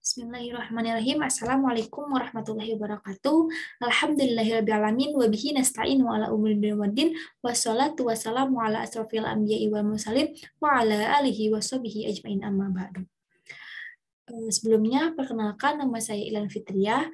Bismillahirrahmanirrahim. Assalamualaikum warahmatullahi wabarakatuh. Alhamdulillahirrabbilalamin. Wabihi nasta'in wa ala umuri dunya waddin. Wassalatu wassalamu ala asrofil anbiya'i wal mursalin wa ala alihi wa sahbihi ajmain amma ba'du. Sebelumnya, perkenalkan nama saya Ilan Fitriah.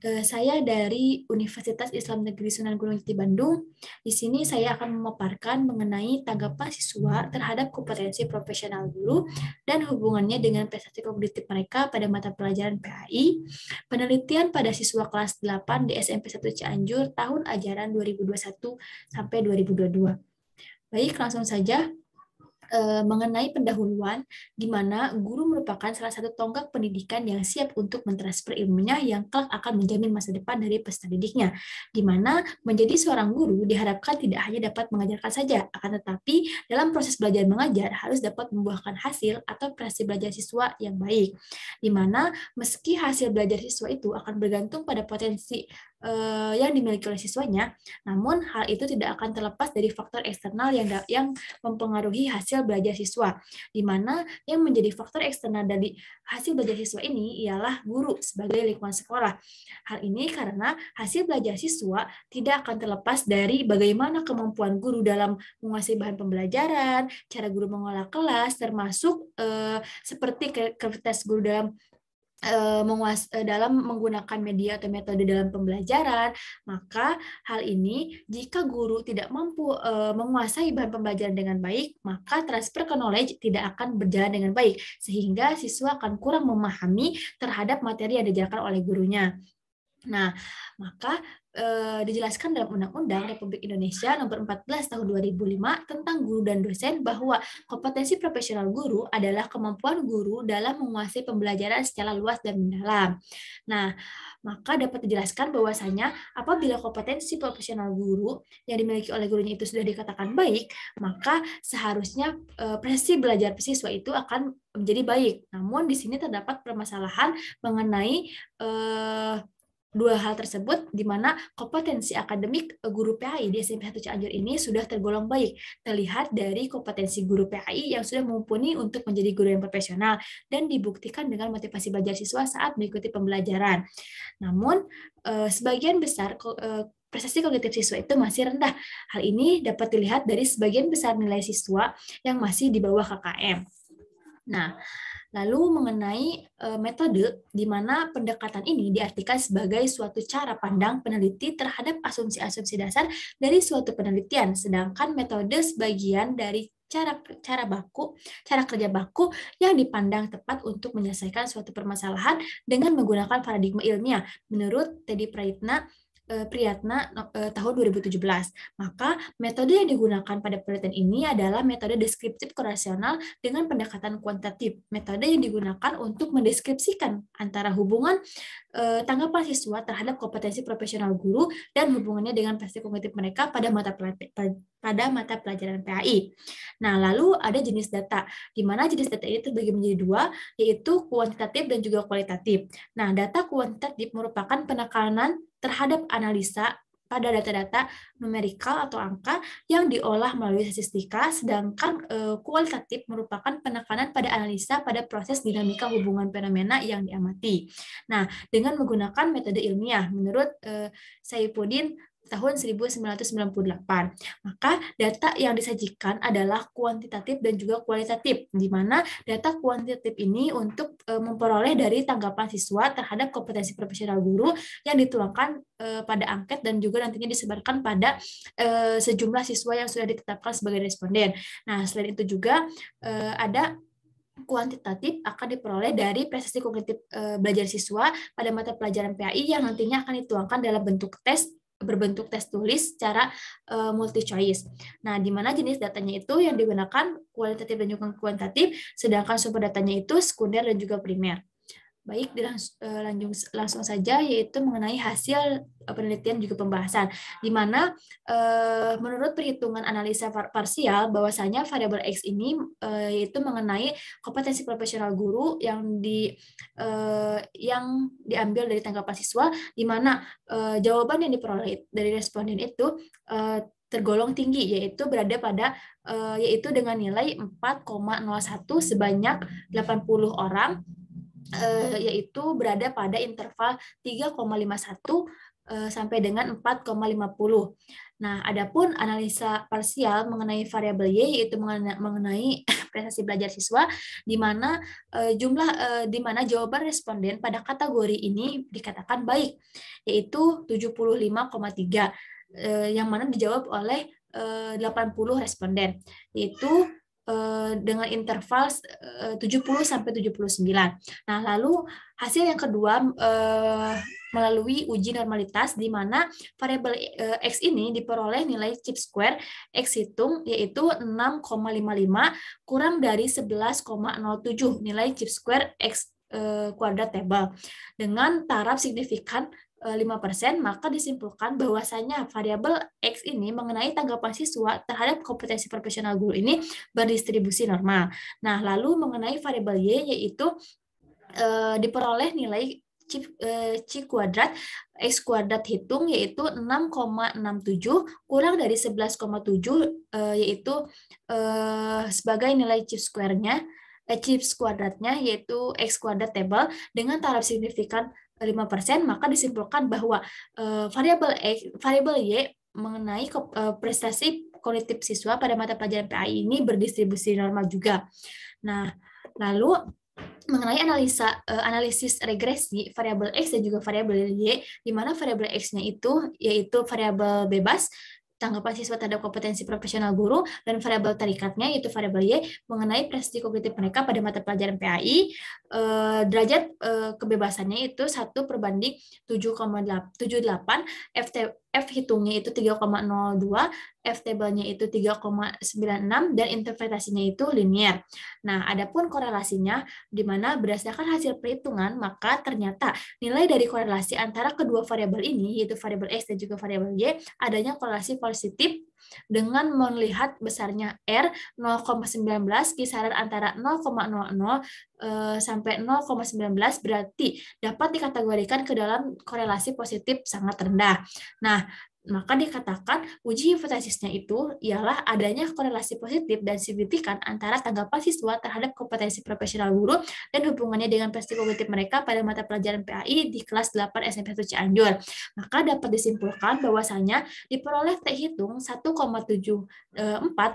Saya dari Universitas Islam Negeri Sunan Gunung Jati Bandung. Di sini saya akan memaparkan mengenai tanggapan siswa terhadap kompetensi profesional guru dan hubungannya dengan prestasi kognitif mereka pada mata pelajaran PAI, penelitian pada siswa kelas 8 di SMP 1 Cianjur tahun ajaran 2021 sampai 2022. Baik, langsung saja. Mengenai pendahuluan, di mana guru merupakan salah satu tonggak pendidikan yang siap untuk mentransfer ilmunya yang kelak akan menjamin masa depan dari peserta didiknya, di mana menjadi seorang guru diharapkan tidak hanya dapat mengajarkan saja, akan tetapi dalam proses belajar mengajar harus dapat membuahkan hasil atau prestasi belajar siswa yang baik, di mana meski hasil belajar siswa itu akan bergantung pada potensi yang dimiliki oleh siswanya, namun hal itu tidak akan terlepas dari faktor eksternal yang mempengaruhi hasil belajar siswa, di mana yang menjadi faktor eksternal dari hasil belajar siswa ini ialah guru sebagai lingkungan sekolah. Hal ini karena hasil belajar siswa tidak akan terlepas dari bagaimana kemampuan guru dalam menguasai bahan pembelajaran, cara guru mengolah kelas, termasuk seperti kreativitas guru dalam menggunakan media atau metode dalam pembelajaran. Maka hal ini jika guru tidak mampu menguasai bahan pembelajaran dengan baik, maka transfer ke knowledge tidak akan berjalan dengan baik, sehingga siswa akan kurang memahami terhadap materi yang diajarkan oleh gurunya. Nah, maka dijelaskan dalam Undang-Undang Republik Indonesia Nomor 14 Tahun 2005 tentang guru dan dosen bahwa kompetensi profesional guru adalah kemampuan guru dalam menguasai pembelajaran secara luas dan mendalam. Nah, maka dapat dijelaskan bahwasanya apabila kompetensi profesional guru yang dimiliki oleh gurunya itu sudah dikatakan baik, maka seharusnya prestasi belajar siswa itu akan menjadi baik. Namun di sini terdapat permasalahan mengenai dua hal tersebut, di mana kompetensi akademik guru PAI di SMP 1 Cianjur ini sudah tergolong baik, terlihat dari kompetensi guru PAI yang sudah mumpuni untuk menjadi guru yang profesional dan dibuktikan dengan motivasi belajar siswa saat mengikuti pembelajaran. Namun, sebagian besar prestasi kognitif siswa itu masih rendah. Hal ini dapat dilihat dari sebagian besar nilai siswa yang masih di bawah KKM. Nah, lalu mengenai metode di mana pendekatan ini diartikan sebagai suatu cara pandang peneliti terhadap asumsi-asumsi dasar dari suatu penelitian, sedangkan metode sebagian dari cara kerja baku yang dipandang tepat untuk menyelesaikan suatu permasalahan dengan menggunakan paradigma ilmiah menurut Teddy Priyatna tahun 2017. Maka metode yang digunakan pada penelitian ini adalah metode deskriptif korasional dengan pendekatan kuantitatif. Metode yang digunakan untuk mendeskripsikan antara hubungan tanggapan siswa terhadap kompetensi profesional guru dan hubungannya dengan prestasi kognitif mereka pada mata pelajaran PAI. Nah, lalu ada jenis data, di mana jenis data ini terbagi menjadi dua, yaitu kuantitatif dan juga kualitatif. Nah, data kuantitatif merupakan penekanan terhadap analisa pada data-data numerikal atau angka yang diolah melalui statistika, sedangkan kualitatif merupakan penekanan pada analisa pada proses dinamika hubungan fenomena yang diamati. Nah, dengan menggunakan metode ilmiah menurut Saifuddin tahun 1998. Maka data yang disajikan adalah kuantitatif dan juga kualitatif, di mana data kuantitatif ini untuk memperoleh dari tanggapan siswa terhadap kompetensi profesional guru yang dituangkan pada angket dan juga nantinya disebarkan pada sejumlah siswa yang sudah ditetapkan sebagai responden. Nah, selain itu juga ada kuantitatif akan diperoleh dari prestasi kognitif belajar siswa pada mata pelajaran PAI yang nantinya akan dituangkan dalam bentuk tes berbentuk tes tulis secara multi choice. Nah, di mana jenis datanya itu yang digunakan kualitatif dan juga kuantitatif, sedangkan sumber datanya itu sekunder dan juga primer. Baik, langsung saja, yaitu mengenai hasil penelitian juga pembahasan, di mana menurut perhitungan analisa parsial bahwasanya variabel X ini yaitu mengenai kompetensi profesional guru yang diambil dari tanggapan siswa, di mana jawaban yang diperoleh dari responden itu tergolong tinggi, yaitu berada pada yaitu dengan nilai 4,01 sebanyak 80 orang yaitu berada pada interval 3,51 sampai dengan 4,50. Nah, adapun analisa parsial mengenai variabel Y yaitu mengenai prestasi belajar siswa di mana di mana jawaban responden pada kategori ini dikatakan baik, yaitu 75,3 yang mana dijawab oleh 80 responden, yaitu dengan interval 70 sampai 79. Nah, lalu hasil yang kedua melalui uji normalitas di mana variabel X ini diperoleh nilai CHIP square X hitung yaitu 6,55 kurang dari 11,07 nilai CHIP square X kuadrat table dengan taraf signifikan 5%, maka disimpulkan bahwasanya variabel X ini mengenai tanggapan siswa terhadap kompetensi profesional guru ini berdistribusi normal. Nah, lalu mengenai variabel Y yaitu diperoleh nilai C kuadrat X kuadrat hitung yaitu 6,67 kurang dari 11,7 yaitu sebagai nilai C square-nya chips kuadratnya yaitu X kuadrat table dengan taraf signifikan 5%, maka disimpulkan bahwa variabel Y mengenai prestasi kognitif siswa pada mata pelajaran PAI ini berdistribusi normal juga. Nah, lalu mengenai analisis regresi variabel X dan juga variabel Y, di mana variabel X-nya itu yaitu variabel bebas tanggapan siswa terhadap kompetensi profesional guru, dan variabel tarikatnya yaitu variabel Y mengenai prestasi kognitif mereka pada mata pelajaran PAI. Derajat kebebasannya itu 1/7,78, F hitungnya itu 3,02, F table-nya itu 3,96, dan interpretasinya itu linear. Nah, adapun korelasinya, di mana berdasarkan hasil perhitungan, maka ternyata nilai dari korelasi antara kedua variabel ini, yaitu variabel X dan juga variabel Y, adanya korelasi positif dengan melihat besarnya R 0,19, kisaran antara 0,00 sampai 0,19 berarti dapat dikategorikan ke dalam korelasi positif sangat rendah. Nah, maka dikatakan uji hipotesisnya itu ialah adanya korelasi positif dan signifikan antara tanggapan siswa terhadap kompetensi profesional guru dan hubungannya dengan prestasi kognitif mereka pada mata pelajaran PAI di kelas 8 SMP 1 Cianjur. Maka dapat disimpulkan bahwasanya diperoleh T hitung 1,74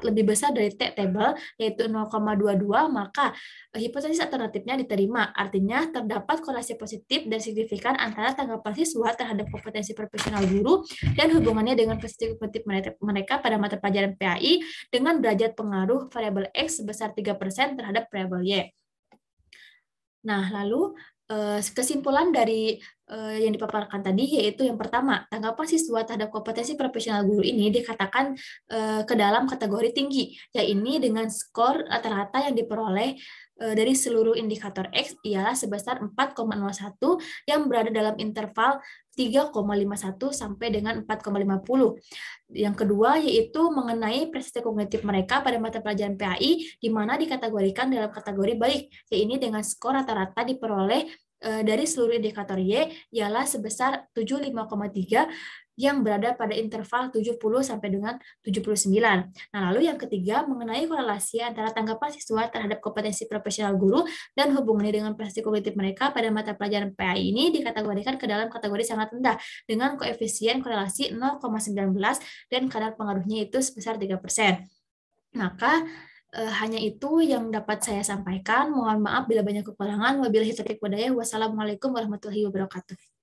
lebih besar dari T table yaitu 0,22, maka hipotesis alternatifnya diterima. Artinya terdapat korelasi positif dan signifikan antara tanggapan siswa terhadap kompetensi profesional guru dan hubungannya dengan prestasi kognitif mereka pada mata pelajaran PAI dengan derajat pengaruh variabel X sebesar 3% terhadap variabel Y. Nah, lalu kesimpulan dari yang dipaparkan tadi yaitu yang pertama, tanggapan siswa terhadap kompetensi profesional guru ini dikatakan ke dalam kategori tinggi, yaitu dengan skor rata-rata yang diperoleh dari seluruh indikator X ialah sebesar 4,01 yang berada dalam interval 3,51 sampai dengan 4,50. Yang kedua yaitu mengenai prestasi kognitif mereka pada mata pelajaran PAI di mana dikategorikan dalam kategori baik, yaitu dengan skor rata-rata diperoleh dari seluruh indikator Y ialah sebesar 75,3 yang berada pada interval 70 sampai dengan 79. Nah, lalu yang ketiga mengenai korelasi antara tanggapan siswa terhadap kompetensi profesional guru dan hubungannya dengan prestasi kognitif mereka pada mata pelajaran PAI ini dikategorikan ke dalam kategori sangat rendah dengan koefisien korelasi 0,19 dan kadar pengaruhnya itu sebesar 3%. Maka hanya itu yang dapat saya sampaikan. Mohon maaf bila banyak kekurangan. Wabillahi taufiq walhidayah. Wassalamualaikum warahmatullahi wabarakatuh.